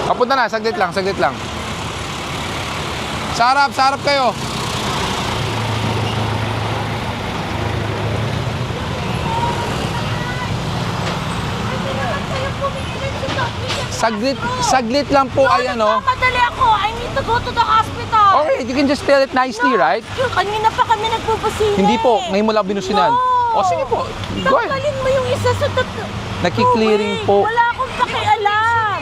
Papunta na, saglit lang, saglit lang. Sa harap kayo. Saglit lang po, ay ano. Madali ako. I need to go to the hospital. Okay, you can just tell it nicely, right? Kanina pa kami nagbubusina. Hindi po, ngayon mo lang binusinan. No. O sige po, go ahead. Tanggalin mo yung isa sa Nakiklearing po. Wala akong pakialam.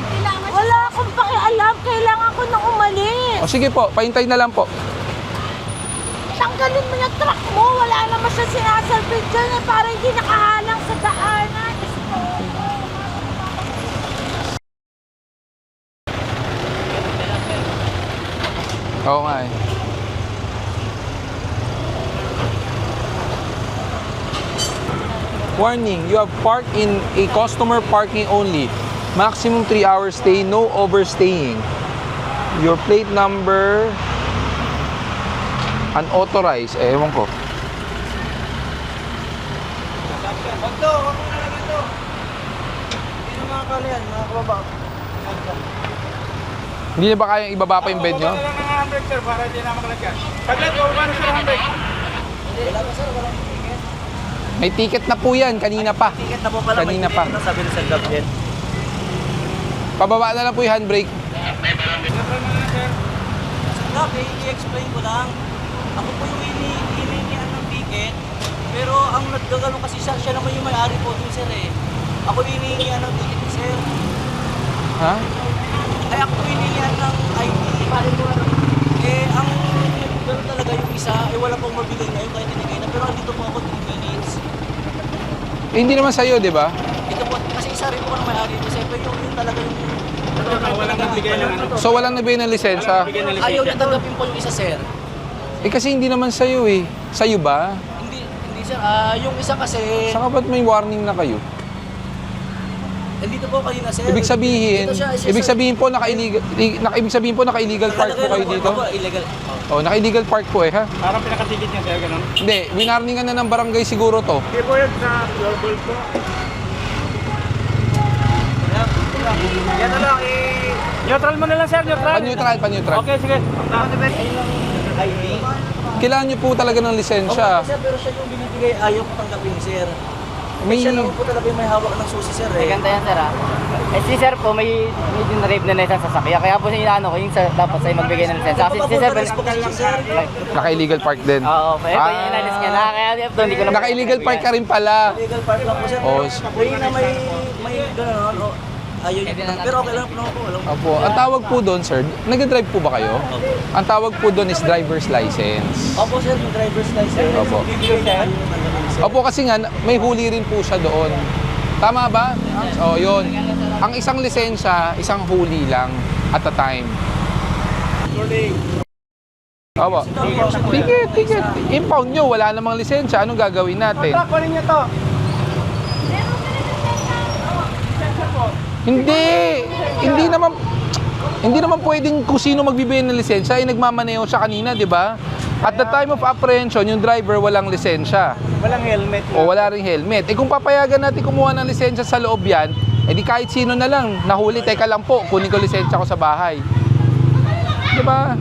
Wala akong pakialam. Kailangan ko nang umalis. O sige po, pahintay na lang po. Tanggalin mo yung truck mo. Wala naman siya sinasalvage dyan eh, para hindi nakahalang sa daanan. Diyos ko. Oo nga eh. Warning, you have parked in a customer parking only. Maximum 3 hours stay, no overstaying. Your plate number unauthorized. Eh, ewan ko. Ito, wag mo na lang ito. Hindi na makakala yan, mga kababa. Hindi na ba kayang ibaba pa yung bed nyo? Wala na ng handbrake, sir, para hindi na makalagyan. Saglit, wala na sir handbrake. Wala pa sir, walang ticket. May ticket na po yan, kanina pa. Ticket na po pala, Kanina pa. Sabi na sir Gabriel. Pababa na lang po yung handbrake. Grabe, i-explain ko lang. Ako po yung hinihingian ng ticket. Pero ang nagdagalo kasi siya naman yung may-ari po dun sir eh. Ako yung hinihingian ng ticket ni sir. Ha? Ay ako yung hinihingian ng ID. Eh, ang gano'n talaga yung isa, eh wala pong mabigay ngayon kahit tinigay na. Pero andito po ako 3 minutes. Eh, hindi naman sa'yo, di ba? Ito po, kasi isa rin po ng may-ari ni sir. Pero yung talaga yung... walang nagbigay ng ano. So, walang nabigay ng lisensya? Ayaw niya tanggapin po yung isa sir. Eh, kasi hindi naman sa'yo eh. Sa'yo ba? Hindi sir, yung isa kasi... Saka ba't may warning na kayo? Dito po kanina sir. Ibig sabihin, Dito siya, ibig sabihin po naka-illegal park po kayo dito? Opo, illegal. Oh, naka-illegal park po eh, ha? Parang pinakatigit niya sir, ganun? Hindi, winarningan na ng barangay siguro to. Hindi po yun sa floorboard po. Yan na lang, neutral mo na lang sir, neutral. Pan-neutral. Okay, sige. ID. Kailangan nyo po talaga ng lisensya. Okay, sir, pero siya yung binibigay, ayaw ko tanggapin sir. May... Siya naman po talaga yung may hawak ng susi sir eh. Ganda yan sir ha. Eh si sir po may dinrave na isang sasakyan. Kaya po inaano ko yung dapat sa'yo magbigay ng lisensya. Kasi si sir, Naka-illegal park din. oo, eh po yung inalis niya na. Kaya hindi ko na Naka-illegal park ka rin pala. Illegal park lang po sir. Oh, Yung na may gano'n, ayaw niya. Pero okay lang po naman po. Opo. Ang tawag po doon, sir, nag-drive po ba kayo? Ang tawag po doon is driver's license. Opo sir, yung driver's license. Opo. Bibigay sir. Opo, kasi nga, may huli rin po siya doon. Tama ba? O, yun. Ang isang lisensya, isang huli lang at a time. Opo. Ticket. Impound nyo, wala namang lisensya. Anong gagawin natin? Kunin niyo to. Hindi naman pwedeng kung sino magbibigay ng lisensya. Ay, nagmamaneho siya kanina, di ba? At the time of apprehension, yung driver walang lisensya. Walang helmet. O wala ring helmet. Eh kung papayagan natin kumuha ng lisensya sa loob yan, eh di kahit sino na lang, nahuli, teka lang po, kunin ko lisensya ko sa bahay. Di ba?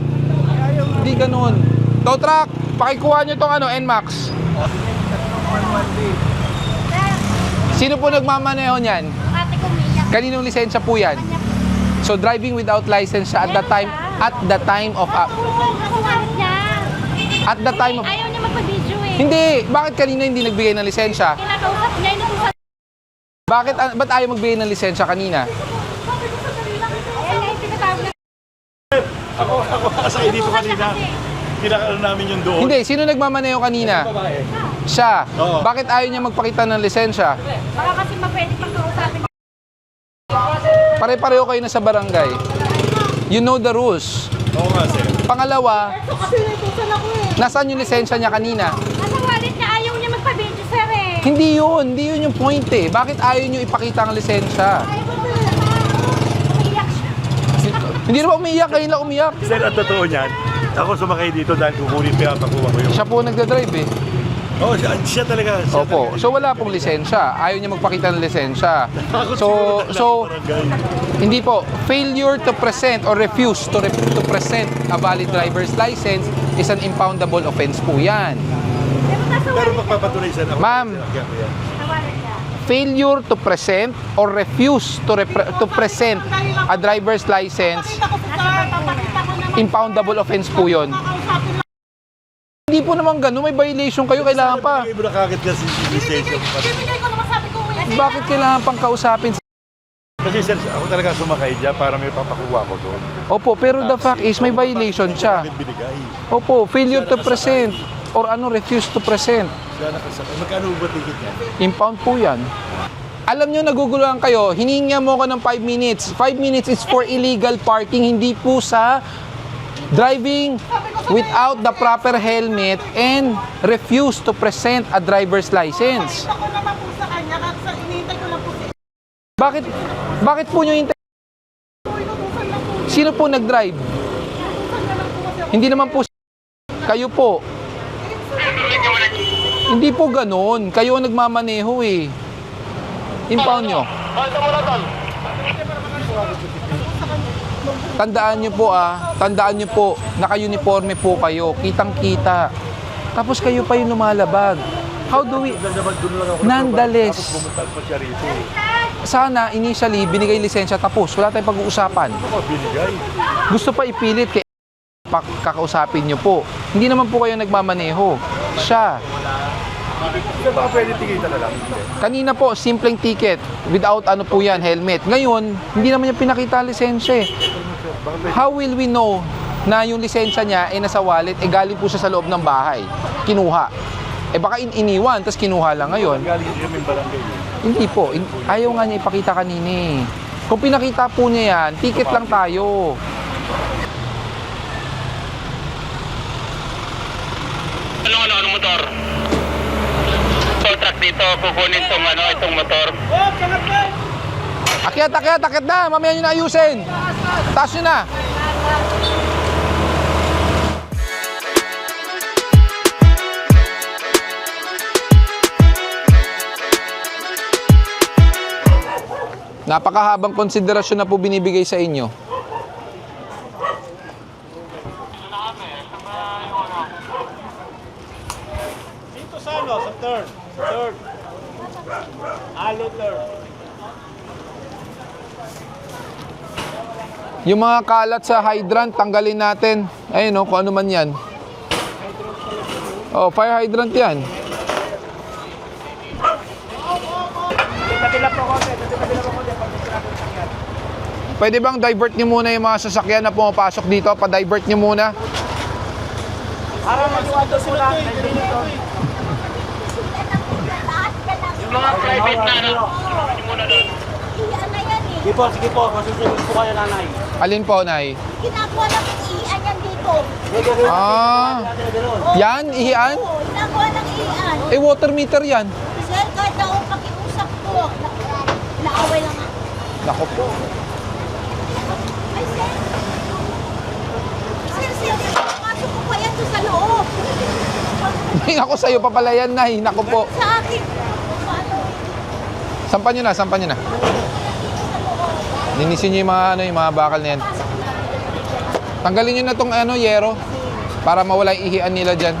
Hindi ganun. Tow truck, pakikuha nyo tong NMAX. Sino po nagmamaneho niyan? Ate ko umiyak. Kaninong lisensya po yan? So driving without license siya at the time of Ayaw niya magpa-video eh. Hindi, bakit kanina hindi nagbigay ng lisensya? Kinakausap niya, inutusan. Ba't ayaw magbigay ng lisensya kanina? Ako kasi dito kanina. Pinakano namin yung doon. Hindi, sino nagmamaneho kanina? Siya. Oo. Bakit ayaw niya magpakita ng lisensya? Baka kasi mapwede pang kausapin. Pare-pareho kayo na sa barangay. You know the rules. Oo nga sir. Pangalawa, Kasi inutusan ako eh. nasaan yung lisensya niya kanina? Nasa wallet niya, ayaw niya magpa-video sir eh. Hindi yun yung point eh. Bakit ayaw niyo ipakita ang lisensya? Ayaw ko talaga. Umiyak siya. Hindi naman umiiyak, kayo lang umiyak. Sir, ang totoo niyan, ako sumakay dito dahil kukunin pa ang pakuha ko yung... Siya po nagdadrive eh. Oh, siya talaga. Siya Opo. talaga. So wala pong lisensya. Ayaw niya magpakita ng lisensya. So hindi po. Failure to present or refuse to present a valid driver's license is an impoundable offense po yan. Pero magpapatunay siya na. Ma'am. Failure to present or refuse to present a driver's license, impoundable offense po yun. Hindi po naman ganun, may violation kayo, kailangan pa. Ibig na kagad kasi lisensya. Bakit kailangan pang kausapin? Kasi sir, ako talaga sumakay dyan para may papakuha ko doon. Opo, pero the fact is may violation siya. Bakit binigay? Opo, failure to present or refuse to present. Siya nakasakay. Magkano ba ticket niya? Impound po yan. Alam nyo, naguguluhan kayo, hininga mo ko ng 5 minutes. 5 minutes is for illegal parking, hindi po sa driving without the proper helmet and refuse to present a driver's license. Ako naman po sa kanya, kasi inintay ko lang po si Bakit po nyo hintay? Sino po nag-drive? Hindi naman po kayo po. Hindi po ganun. Kayo ang nagmamaneho eh. Impound nyo. Tandaan nyo po, naka-uniforme po kayo, kitang-kita. Tapos kayo pa yung lumalabag. How do we... Nonetheless, Pumunta pa siya rito. sana initially binigay lisensya tapos wala tayong pag-uusapan. Ako, binigay. Gusto pa ipilit kay kakausapin nyo po. Hindi naman po kayo nagmamaneho. Siya. Sir, baka pwede tikitan na lang. Kanina po, simpleng ticket. Without ano po yan, helmet. Ngayon, hindi naman niya pinakita ang lisensya. How will we know na yung lisensya niya ay nasa wallet, galing po siya sa loob ng bahay? Kinuha. Baka iniwan, tapos kinuha lang ngayon. Galing siya may barangay. Hindi po. Ayaw nga niya ipakita kanina eh. Kung pinakita po niya yan, ticket lang tayo. Anong motor? Tow truck dito, kukunin itong motor. Akyat na! Mamaya nyo na ayusin! Taas nyo na! Napakahabang konsiderasyon na po binibigay sa inyo. Dito sa third. Third. Yung mga kalat sa hydrant, tanggalin natin. Ayun o, kung ano man yan. Oh, fire hydrant yan. Pwede bang divert niyo muna yung mga sasakyan na pumapasok dito? Pa-divert niyo muna. Yung mga private na hindi muna doon. iyan na yan eh. Sige po, masusunod po kayo nanay. Alin po, Nay? Ginagawa ng iyan yan dito. Ah, yan, ihian? Oo, ginagawa ng iyan. Water meter yan. Sir, kahit ako pakiusap ko, naaway lang ako. Nako po. Ay, sir. Sir, pasok ko pa yan doon sa loob. Ako sa'yo papalayan, Nay. Nako po. Sa akin. Paano? Sampan nyo na. Linisin nyo yung mga bakal na yan. Tanggalin nyo na tong yero para mawala yung ihian nila dyan.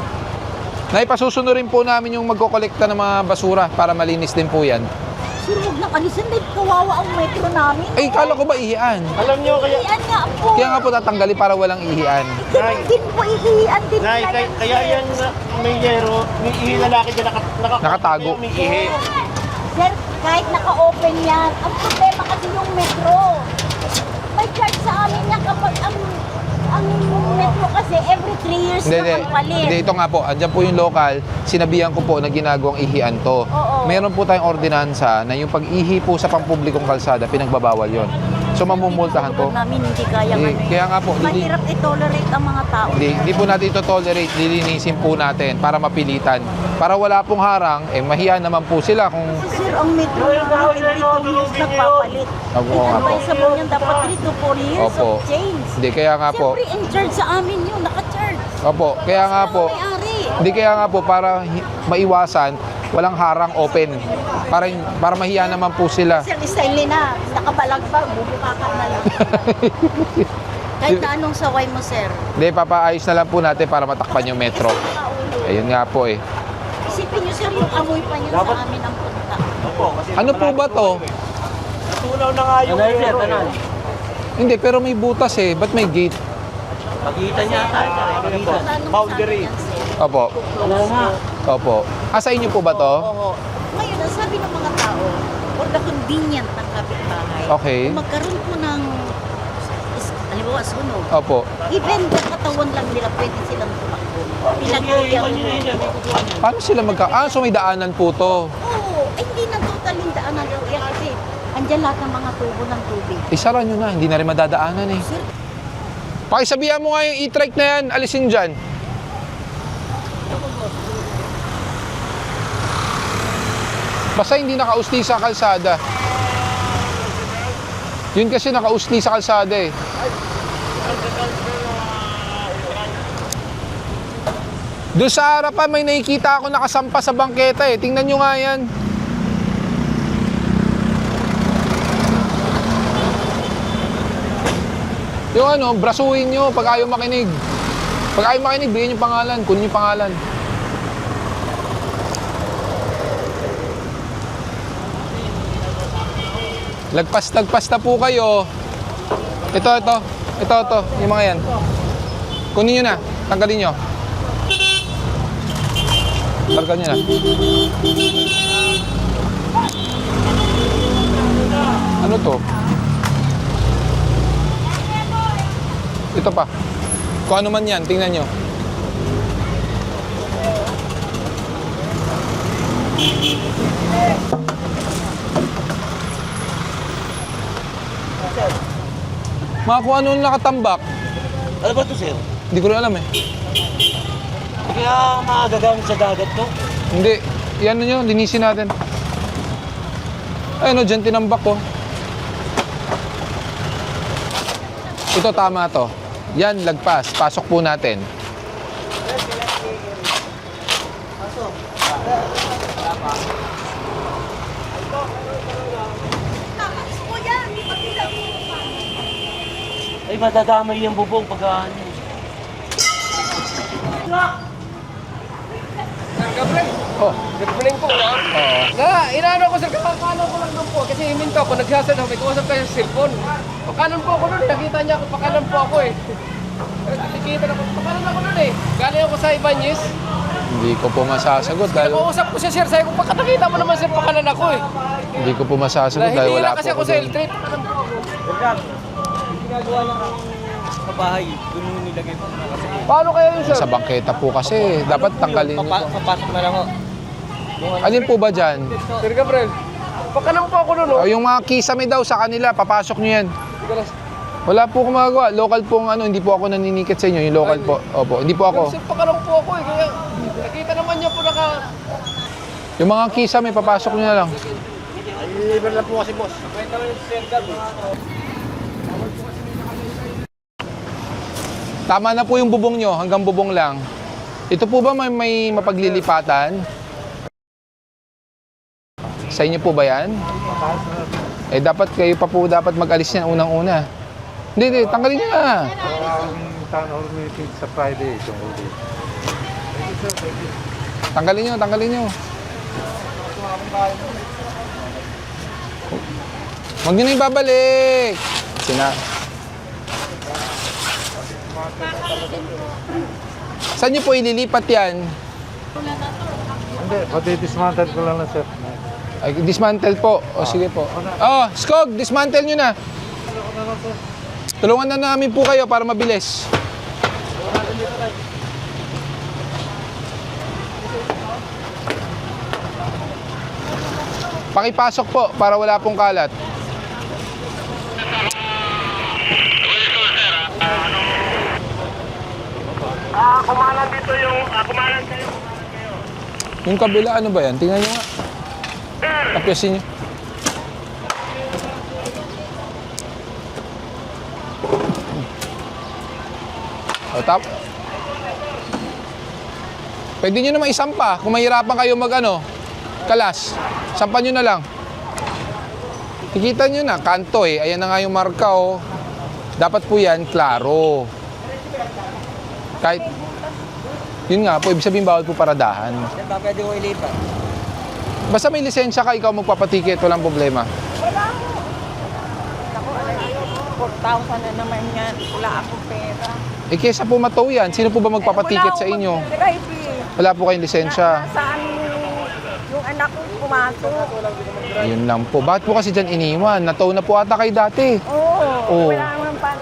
Nay, pasusunurin po namin yung magkokolekta ng mga basura para malinis din po yan. Sir, huwag lang alisin. May kawawa ang metro namin. Ay, kala ko ba ihian? Alam nyo, Iyan nga po. Kaya nga po tatanggalin para walang ihian. Ganun din po, ihian din Nay, nila yan, kaya sir. yan may yero, may ihi lalaki dyan Nakatago. May ihi. Sir, kahit naka-open yan, ang problema kasi yung metro. May charge sa amin yan kapag ang metro kasi every 3 years Hindi, na ang palit. hindi, ito nga po. Andyan po yung local. Sinabihan ko po na ginagawang ihian to. Oo. Meron po tayong ordinansa na yung pag-ihi po sa pampublikong kalsada, pinagbabawal yon. So mamumultahan po. Namin hindi kaya Kaya nga po, mahirap i-tolerate ang mga tao. hindi po natin ito tolerate, lilinisin po natin para mapilitan. Para wala pong harang, mahiya naman po sila kung... Sir, ang metro every 2 years nagpapalit. Oo nga po. Advisable yun, dapat 3 to 4 years Opo. of change. Hindi, kaya nga po. Siyempre, in charge sa amin yun, naka-charge. Opo, kaya nga po. May-ari. Hindi, kaya nga po, para maiwasan, walang harang open. Para mahiya naman po sila. Sir, style nila, nakabalagbag, bubukaka na lang. Kahit na anong saway mo, sir. Hindi, papaayos na lang po natin para matakpan yung metro. Nakaulo. Ayun nga po eh. Isipin nyo, sir, yung amoy pa niya sa amin ang punta. Opo, kasi Ano po ba to? natunaw na nga yung ano. Hindi, pero may butas eh. Ba't may gate? Pagitan niya tayo. Pagitan. Anong Boundary. sa amin yan, sir? Opo. Wala nga. Opo. Sa inyo po ba to? Oo. Ngayon, ang sabi ng mga tao, for the convenient ng kapitbahay, Okay. kung magkaroon po ng, halimbawa, sunog, Opo. even the katawan lang nila, pwede silang tumakbo. Pinag-iyaw mo. Paano sila so may daanan po to. Oo, hindi na totaling daanan yung kasi andyan lahat ng mga tubo ng tubig. Isara nyo na, hindi na rin madadaanan eh. Sir, Pakisabihan mo nga yung e-trike na yan, alisin dyan. Basta hindi nakausli sa kalsada. Yun kasi nakausli sa kalsada eh. Doon sa harapan may nakikita ako nakasampa sa bangketa eh. Tingnan nyo nga yan. Yung ano, brasuhin nyo pag ayaw makinig. Pag ayaw makinig, bigyan yung pangalan. Kunin yung pangalan. Lagpas na po kayo. Ito. Yung mga yan. Kunin nyo na. Tanggalin nyo. Tanggalin nyo na. Ano to? Ito pa. Kung ano man yan, tingnan nyo. Mga kung ano nakatambak. Ano ba ito, sir? Hindi ko rin alam eh. Kaya makagagamit sa dagat to. Hindi. Yan nyo, linisin natin. Ayun o, dyan tinambak ko. Ito tama to. Yan, lagpas. Pasok po natin. Ay, madadamay yung bubong pag ano. Oh. Good morning po. Oo. Inaano ko sir, kakakanan ko lang doon po. Kasi iminto ako, nagsasad ako, may kumasap tayo sa cellphone. Pakanan po ako nun, nakita niya ako, pakanan po ako eh. Nakikita na ko, pakanan ako nun eh. Galing ako sa Ibanez. Hindi ko po masasagot dahil Nakausap ko siya sir, sabi ko, nakita mo naman sir, pakanan ako eh. hindi ko po masasagot dahil Hindi wala na po kasi ako ako sa doon. L-trip. Pakanan po ako. Ginagawa lang sa bahay, doon yung nilagay ko na kasi. Paano kaya yun sir? Sa bangketa po kasi. Dapat tanggalin nyo po. Papasok na lang ho. Alin po ba dyan? Sir Gabriel, pakanan po ako nun oh. O, yung mga kisame daw sa kanila, papasok nyo yan. Wala po akong magagawa. Local po ang ano, hindi po ako naninikit sa inyo. Yung local po. Opo, hindi po ako. Sir, pakanan po ako eh. Kaya nakita naman niya po Yung mga kisame, papasok nyo na lang. Libre lang po kasi boss. Tama na po yung bubong nyo, hanggang bubong lang. Ito po ba may mapaglilipatan? Sa inyo po ba yan? Eh dapat kayo pa po dapat mag-alis yan unang-una. Hindi, tanggalin nyo na. Town hall meeting sa Friday, tungkol dito. Tanggalin nyo. Huwag nyo na ibabalik. Saan nyo po ililipat yan? Hindi, pati-dismantle ko lang na sir. Ay, dismantle po. O sige po. Oh, Skog, dismantle nyo na. Tulungan na namin po kayo para mabilis. Pakipasok po para wala pong kalat. Kumanan dito yung, kumanan kayo. Yung kabila, ano ba yan? Tingnan nyo nga. Tapyasin nyo. O, Pwede nyo naman isampa. Kung mahirapan kayo kalas, sampan nyo na lang. Kikita nyo na, kanto eh. Ayan na nga yung marka oh. Dapat po yan, klaro. Kahit, yun nga po, ibig sabihin bawal po paradahan. Sir, ba pwede ko ilipat? Basta may lisensya ka, ikaw magpapatikit, walang problema. Wala ko. Ako, 4,000 na naman yan. Wala akong pera. Eh kesa po matow yan, sino po ba magpapatikit sa inyo? Drive eh. Wala po kayong lisensya. Saan yung anak ko pumasok? Yun lang po. Bakit po kasi dyan iniwan? Natow na po ata kayo dati. Oo. Wala naman pa.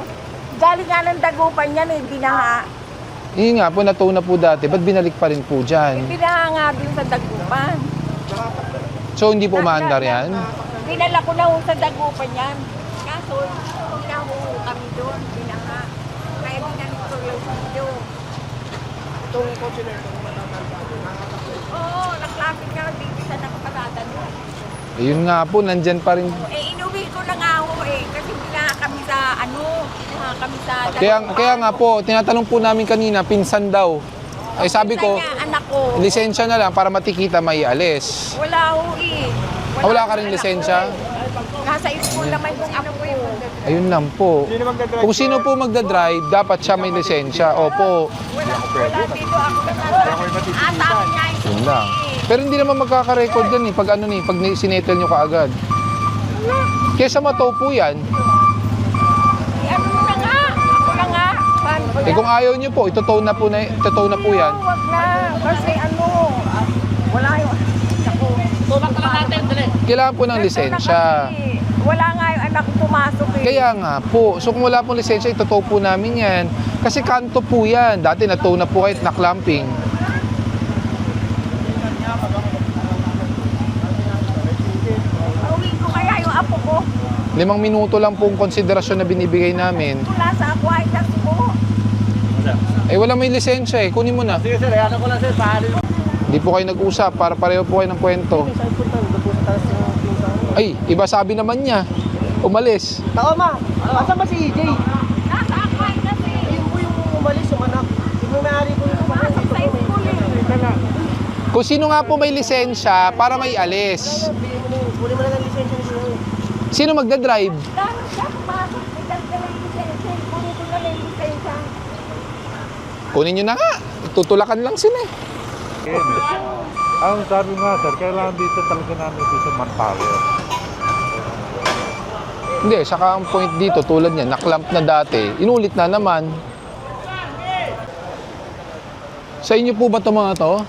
Galing nga ng dagupan yan eh, binaha. Yun nga po, natow na po dati. Ba't binalik pa rin po dyan? Binaha nga din sa dagupan. So hindi po umaandar yan? Dinala ko na ho sa dagupan yan. Kaso, binaho kami doon, binaha. Kaya binalik ko yung video. Itong kotse na ito, Oo, naklapit nga dito sa nakaparada doon. Eh, yun nga po, nandyan pa rin. Eh, inuwi ko na nga ho eh. Kasi binaha kami sa binaha kami sa Kaya nga po, tinatanong po namin kanina, pinsan daw. Ay sabi ko, Pinsan niya, anak ko. lisensya na lang para matikita may alis. Wala ho eh. Wala ka rin anak lisensya? ko. Nasa school naman yung apo ko. Ayun lang po. Kung sino po magdadrive, dapat siya may lisensya. Opo. Wala dito ako nasa. Niya Yun lang. Pero hindi naman magkaka-record yan eh. Pag pag sinettle nyo kaagad. Kesa matow po yan. Ano na nga? Ako na nga. Paano ba Eh kung ayaw nyo po, itotow na po yan. Huwag na. Kasi wala yung ako. Tulak ka natin, dali. Kailangan po ng lisensya. Wala nga yung anak ko pumasok eh. Kaya nga po. So kung wala pong lisensya, itotow po namin yan. Kasi kanto po yan. Dati natow na po kahit na-clamping. Uwi ko kaya yung apo ko. 5 minuto lang po ang konsiderasyon na binibigay namin. Wala sa aquarius ko. Eh wala may lisensya eh. Kunin mo na. Sige sir, ano ko lang sir, paano yung Hindi po kayo nag-usap para pareho po kayo ng kwento. Ay, iba sabi naman niya. Umalis. Tao ma, asa ba si EJ? Nasa aquarius eh. Yung po yung umalis, yung anak. Yung may-ari ko yung Pumasok sa school eh. Kung sino nga po may lisensya para may alis. Kunin mo lang ang lisensya ni sir. Sino magdadrive? Dahil siya pumasok, nagdala yung lisensya. Kunin ko na lang yung lisensya. Kunin nyo na nga. Tutulakan lang sila eh. Ang sabi nga sir, kailangan dito talaga namin dito manpower. Hindi, saka ang point dito, tulad niya, naklamp na dati, inulit na naman. Sa inyo po ba ito mga to?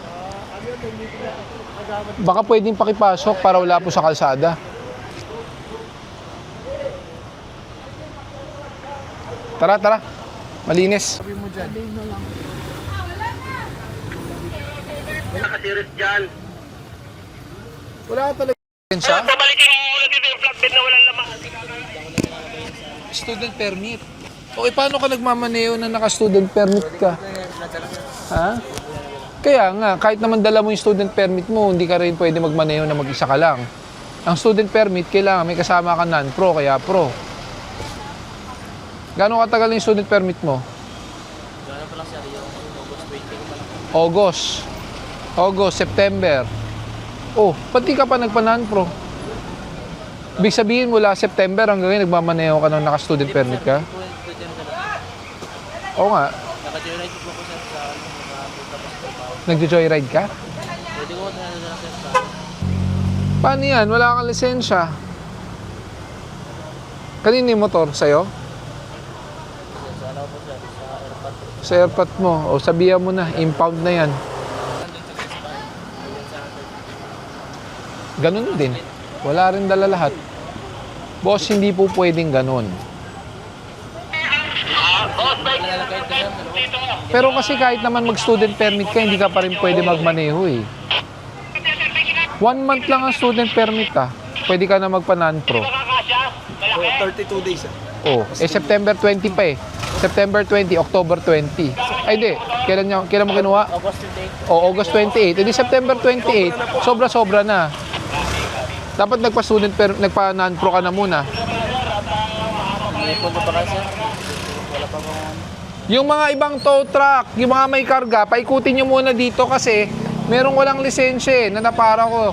Baka pwedeng pakipasok para wala po sa kalsada. Tara, tara. Malinis. Nakasirit dyan. Wala talaga lisensya. Pabalikin mo muna dito yung flatbed na walang laman. Student permit. O paano ka nagmamaneo na naka-student permit ka? Ha? Kaya nga, kahit naman dala mo yung student permit mo, hindi ka rin pwede magmaneho na mag-isa ka lang. Ang student permit, kailangan may kasama ka non-pro, kaya pro. Gano'ng katagal yung student permit mo? Gano'n pa lang sir, yung August 20 ko pa lang. August, September. Oh, pati ka pa nagpa-non-pro. Ibig sabihin mula September hanggang ngayon nagmamaneho ka nung naka-student permit ka? Oo nga. Naka-joyride po ko sir sa Nagjo-joyride ka? Pwede ko na sir sa Paano yan? Wala kang lisensya. Kanino yung motor? Sa'yo? ano po sir, sa airport. Sa airpot mo. O sabihan mo na, impound na yan. Ganun din. Wala rin dala lahat. Boss, hindi po pwedeng ganun. Pero kasi kahit naman mag-student permit ka, hindi ka pa rin pwede magmaneho eh. 1 month lang ang student permit ah. Pwede ka na magpa-non-pro. 32 days sir. Oh, September 20 pa eh. September 20, October 20. Ay di, kailan mo kinuha? August 28. O, August 28. Edi September 28, sobra-sobra na. Dapat nagpa-non-pro ka na muna. May punto pa kayo sir? Wala pa bang Yung mga ibang tow truck, yung mga may karga, paikutin nyo muna dito kasi merong walang lisensya na napara ko.